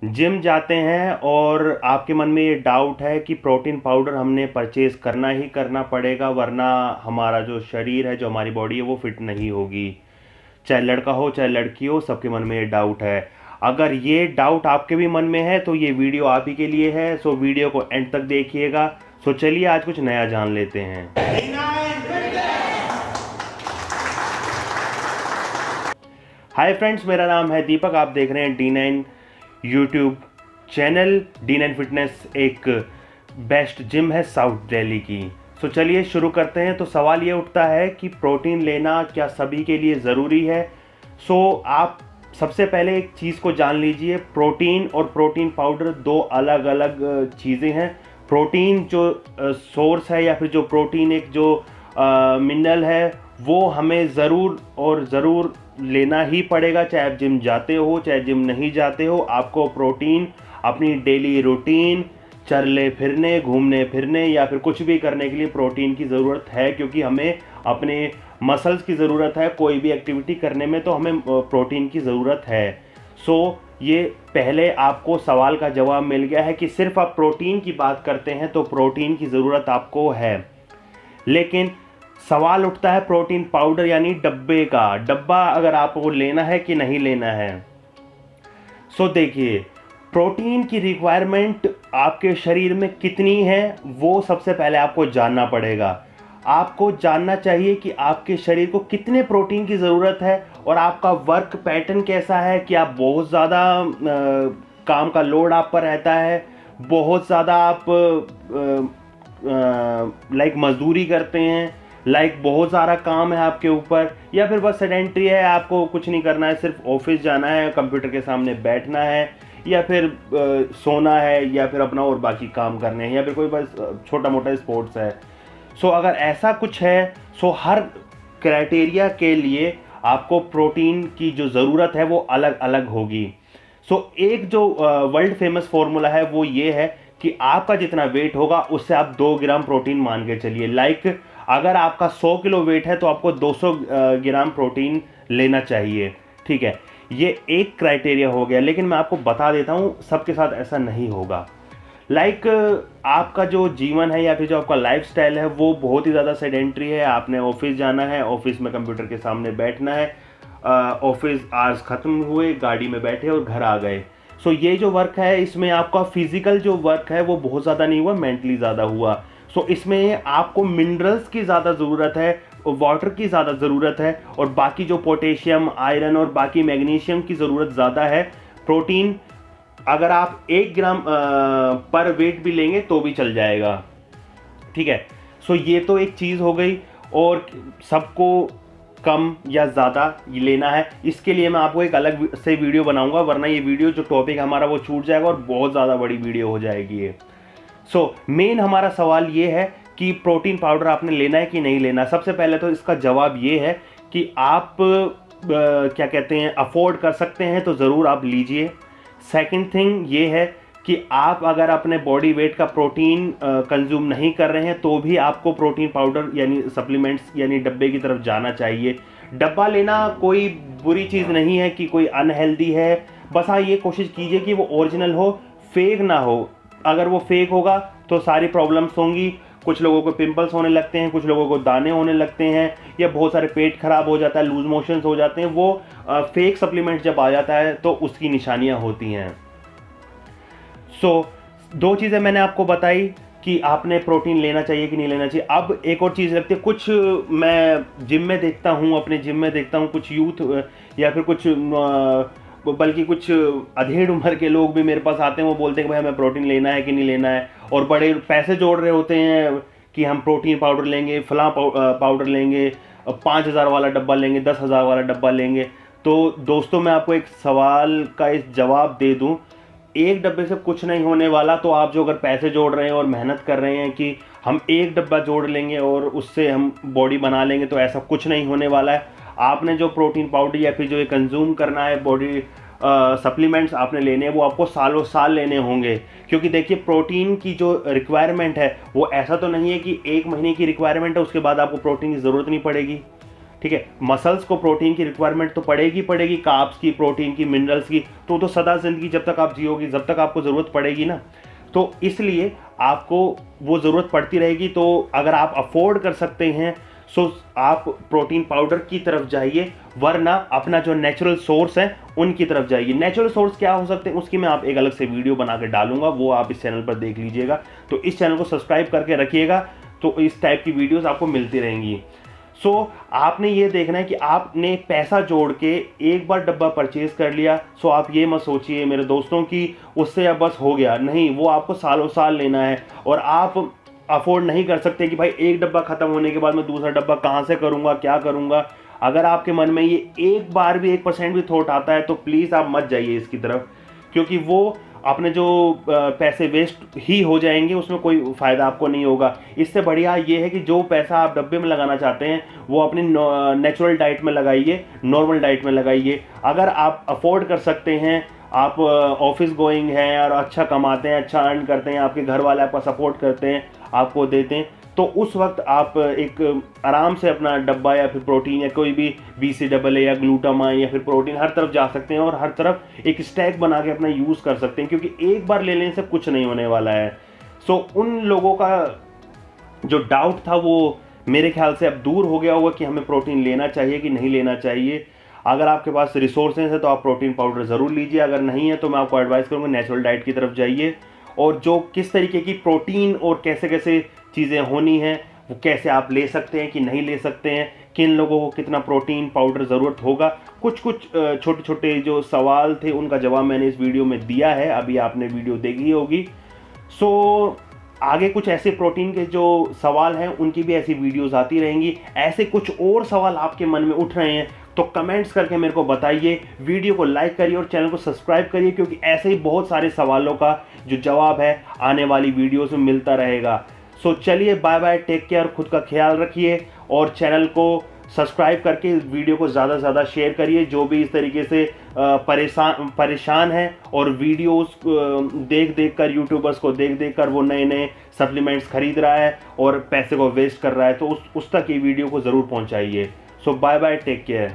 Gym जाते हैं और आपके मन में ये डाउट है कि प्रोटीन पाउडर हमने परचेज़ करना ही करना पड़ेगा, वरना हमारा जो शरीर है, जो हमारी बॉडी है, वो फिट नहीं होगी। चाहे लड़का हो चाहे लड़की हो, सबके मन में ये डाउट है। अगर ये डाउट आपके भी मन में है तो ये वीडियो आप ही के लिए है। सो वीडियो को एंड तक देखिएगा। सो चलिए आज कुछ नया जान लेते हैं। हाय फ्रेंड्स, मेरा नाम है दीपक। आप देख रहे हैं D9 YouTube channel. D9 fitness एक बेस्ट जिम है साउथ दिल्ली की। सो चलिए शुरू करते हैं। तो सवाल ये उठता है कि प्रोटीन लेना क्या सभी के लिए ज़रूरी है। आप सबसे पहले एक चीज़ को जान लीजिए, प्रोटीन और प्रोटीन पाउडर दो अलग अलग चीज़ें हैं। प्रोटीन जो सोर्स है या फिर जो प्रोटीन एक जो मिनरल है, वो हमें ज़रूर लेना ही पड़ेगा। चाहे आप जिम जाते हो चाहे जिम नहीं जाते हो, आपको प्रोटीन अपनी डेली रूटीन, चलने फिरने, घूमने फिरने या फिर कुछ भी करने के लिए प्रोटीन की ज़रूरत है, क्योंकि हमें अपने मसल्स की ज़रूरत है। कोई भी एक्टिविटी करने में तो हमें प्रोटीन की ज़रूरत है। ये पहले आपको सवाल का जवाब मिल गया है कि सिर्फ आप प्रोटीन की बात करते हैं तो प्रोटीन की ज़रूरत आपको है। लेकिन सवाल उठता है प्रोटीन पाउडर यानी डब्बे का। डब्बा अगर आपको लेना है कि नहीं लेना है। देखिए, प्रोटीन की रिक्वायरमेंट आपके शरीर में कितनी है वो सबसे पहले आपको जानना पड़ेगा। आपको जानना चाहिए कि आपके शरीर को कितने प्रोटीन की ज़रूरत है और आपका वर्क पैटर्न कैसा है। कि आप बहुत ज़्यादा काम का लोड आप पर रहता है, बहुत ज़्यादा आप मजदूरी करते हैं, बहुत सारा काम है आपके ऊपर, या फिर बस सेडेंट्री है, आपको कुछ नहीं करना है, सिर्फ ऑफिस जाना है, कंप्यूटर के सामने बैठना है, या फिर सोना है, या फिर अपना और बाकी काम करने हैं, या फिर कोई बस छोटा मोटा स्पोर्ट्स है। अगर ऐसा कुछ है, हर क्राइटेरिया के लिए आपको प्रोटीन की जो ज़रूरत है वो अलग अलग होगी। एक जो वर्ल्ड फेमस फार्मूला है वो ये है कि आपका जितना वेट होगा उससे आप 2 ग्राम प्रोटीन मान के चलिए। अगर आपका 100 किलो वेट है तो आपको 200 ग्राम प्रोटीन लेना चाहिए। ठीक है, ये एक क्राइटेरिया हो गया। लेकिन मैं आपको बता देता हूँ, सबके साथ ऐसा नहीं होगा। आपका जो जीवन है या फिर जो आपका लाइफस्टाइल है वो बहुत ही ज़्यादा सेडेंट्री है। आपने ऑफिस जाना है, ऑफिस में कंप्यूटर के सामने बैठना है, ऑफिस आवर्स ख़त्म हुए, गाड़ी में बैठे और घर आ गए। ये जो वर्क है इसमें आपका फिजिकल जो वर्क है वो बहुत ज़्यादा नहीं हुआ, मेंटली ज़्यादा हुआ। इसमें आपको मिनरल्स की ज़्यादा ज़रूरत है, वाटर की ज़्यादा ज़रूरत है, और बाकी जो पोटेशियम, आयरन और बाकी मैग्नीशियम की ज़रूरत ज़्यादा है। प्रोटीन अगर आप 1 ग्राम पर वेट भी लेंगे तो भी चल जाएगा। ठीक है, ये तो एक चीज़ हो गई। और सबको कम या ज़्यादा लेना है, इसके लिए मैं आपको एक अलग से वीडियो बनाऊंगा, वरना ये वीडियो जो टॉपिक हमारा वो छूट जाएगा और बहुत ज़्यादा बड़ी वीडियो हो जाएगी ये। मेन हमारा सवाल ये है कि प्रोटीन पाउडर आपने लेना है कि नहीं लेना। सबसे पहले तो इसका जवाब ये है कि आप क्या कहते हैं, अफोर्ड कर सकते हैं तो ज़रूर आप लीजिए। सेकंड थिंग ये है कि आप अगर अपने बॉडी वेट का प्रोटीन कंज्यूम नहीं कर रहे हैं तो भी आपको प्रोटीन पाउडर यानी सप्लीमेंट्स यानी डब्बे की तरफ जाना चाहिए। डब्बा लेना कोई बुरी चीज़ नहीं है कि कोई अनहेल्दी है। बस हाँ, ये कोशिश कीजिए कि वो ओरिजिनल हो, फेक ना हो। अगर वो फेक होगा तो सारी प्रॉब्लम्स होंगी। कुछ लोगों को पिंपल्स होने लगते हैं, कुछ लोगों को दाने होने लगते हैं, या बहुत सारे पेट खराब हो जाता है, लूज मोशंस हो जाते हैं। वो फेक सप्लीमेंट जब आ जाता है तो उसकी निशानियां होती हैं। 2 चीज़ें मैंने आपको बताई कि आपने प्रोटीन लेना चाहिए कि नहीं लेना चाहिए। अब एक और चीज़ लगती है, कुछ मैं जिम में देखता हूँ, अपने जिम में देखता हूँ, कुछ यूथ या फिर कुछ बल्कि कुछ अधेड़ उम्र के लोग भी मेरे पास आते हैं। वो बोलते हैं कि भाई हमें प्रोटीन लेना है कि नहीं लेना है, और बड़े पैसे जोड़ रहे होते हैं कि हम प्रोटीन पाउडर लेंगे, फलां पाउडर लेंगे, 5,000 वाला डब्बा लेंगे, 10,000 वाला डब्बा लेंगे। तो दोस्तों, मैं आपको एक सवाल का इस जवाब दे दूं, एक डब्बे से कुछ नहीं होने वाला। तो आप जो अगर पैसे जोड़ रहे हैं और मेहनत कर रहे हैं कि हम एक डब्बा जोड़ लेंगे और उससे हम बॉडी बना लेंगे, तो ऐसा कुछ नहीं होने वाला है। आपने जो प्रोटीन पाउडर या फिर जो ये कंज्यूम करना है, बॉडी सप्लीमेंट्स आपने लेने हैं, वो आपको सालों साल लेने होंगे। क्योंकि देखिए, प्रोटीन की जो रिक्वायरमेंट है वो ऐसा तो नहीं है कि 1 महीने की रिक्वायरमेंट है उसके बाद आपको प्रोटीन की ज़रूरत नहीं पड़ेगी। ठीक है। मसल्स को प्रोटीन की रिक्वायरमेंट तो पड़ेगी, कार्ब्स की, प्रोटीन की, मिनरल्स की, तो सदा ज़िंदगी जब तक आप जियोगी, जब तक आपको ज़रूरत पड़ेगी ना, तो इसलिए आपको वो ज़रूरत पड़ती रहेगी। तो अगर आप अफोर्ड कर सकते हैं सो आप प्रोटीन पाउडर की तरफ जाइए, वरना अपना जो नेचुरल सोर्स है उनकी तरफ जाइए। नेचुरल सोर्स क्या हो सकते हैं उसकी मैं आप एक अलग से वीडियो बना के डालूंगा, वो आप इस चैनल पर देख लीजिएगा। तो इस चैनल को सब्सक्राइब करके रखिएगा, तो इस टाइप की वीडियोस आपको मिलती रहेंगी। सो आपने ये देखना है कि आपने पैसा जोड़ के एक बार डब्बा परचेज कर लिया, सो आप ये मत सोचिए मेरे दोस्तों की उससे अब बस हो गया, नहीं, वो आपको सालों साल लेना है। और आप अफोर्ड नहीं कर सकते कि भाई एक डब्बा खत्म होने के बाद मैं दूसरा डब्बा कहाँ से करूँगा, क्या करूँगा। अगर आपके मन में ये एक बार भी 1% भी थॉट आता है तो प्लीज़ आप मत जाइए इसकी तरफ, क्योंकि वो अपने जो पैसे वेस्ट ही हो जाएंगे, उसमें कोई फ़ायदा आपको नहीं होगा। इससे बढ़िया ये है कि जो पैसा आप डब्बे में लगाना चाहते हैं वो अपनी नेचुरल डाइट में लगाइए, नॉर्मल डाइट में लगाइए। अगर आप अफोर्ड कर सकते हैं, आप ऑफिस गोइंग हैं और अच्छा कमाते हैं, अच्छा अर्न करते हैं, आपके घर वाले आपका सपोर्ट करते हैं, आपको देते हैं, तो उस वक्त आप एक आराम से अपना डब्बा या फिर प्रोटीन या कोई भी BCAA या ग्लूटामाइन या फिर प्रोटीन हर तरफ जा सकते हैं और हर तरफ एक स्टैक बना के अपना यूज़ कर सकते हैं, क्योंकि एक बार ले लेने से कुछ नहीं होने वाला है। सो उन लोगों का जो डाउट था वो मेरे ख्याल से अब दूर हो गया होगा कि हमें प्रोटीन लेना चाहिए कि नहीं लेना चाहिए। अगर आपके पास रिसोर्सेज है तो आप प्रोटीन पाउडर ज़रूर लीजिए, अगर नहीं है तो मैं आपको एडवाइस करूँगा नेचुरल डाइट की तरफ जाइए। और जो किस तरीके की प्रोटीन और कैसे कैसे चीज़ें होनी हैं, वो कैसे आप ले सकते हैं कि नहीं ले सकते हैं, किन लोगों को कितना प्रोटीन पाउडर ज़रूरत होगा, कुछ छोटे छोटे जो सवाल थे उनका जवाब मैंने इस वीडियो में दिया है, अभी आपने वीडियो देखी होगी। सो आगे कुछ ऐसे प्रोटीन के जो सवाल हैं उनकी भी ऐसी वीडियोस आती रहेंगी। ऐसे कुछ और सवाल आपके मन में उठ रहे हैं तो कमेंट्स करके मेरे को बताइए, वीडियो को लाइक करिए और चैनल को सब्सक्राइब करिए, क्योंकि ऐसे ही बहुत सारे सवालों का जो जवाब है आने वाली वीडियोस में मिलता रहेगा। सो चलिए, बाय बाय, टेक केयर, खुद का ख्याल रखिए और चैनल को सब्सक्राइब करके वीडियो को ज़्यादा से ज़्यादा शेयर करिए। जो भी इस तरीके से परेशान है और वीडियोस देख कर, यूट्यूबर्स को देख कर वो नए नए सप्लीमेंट्स खरीद रहा है और पैसे को वेस्ट कर रहा है, तो उस तक ये वीडियो को ज़रूर पहुंचाइए। सो बाय बाय, टेक केयर।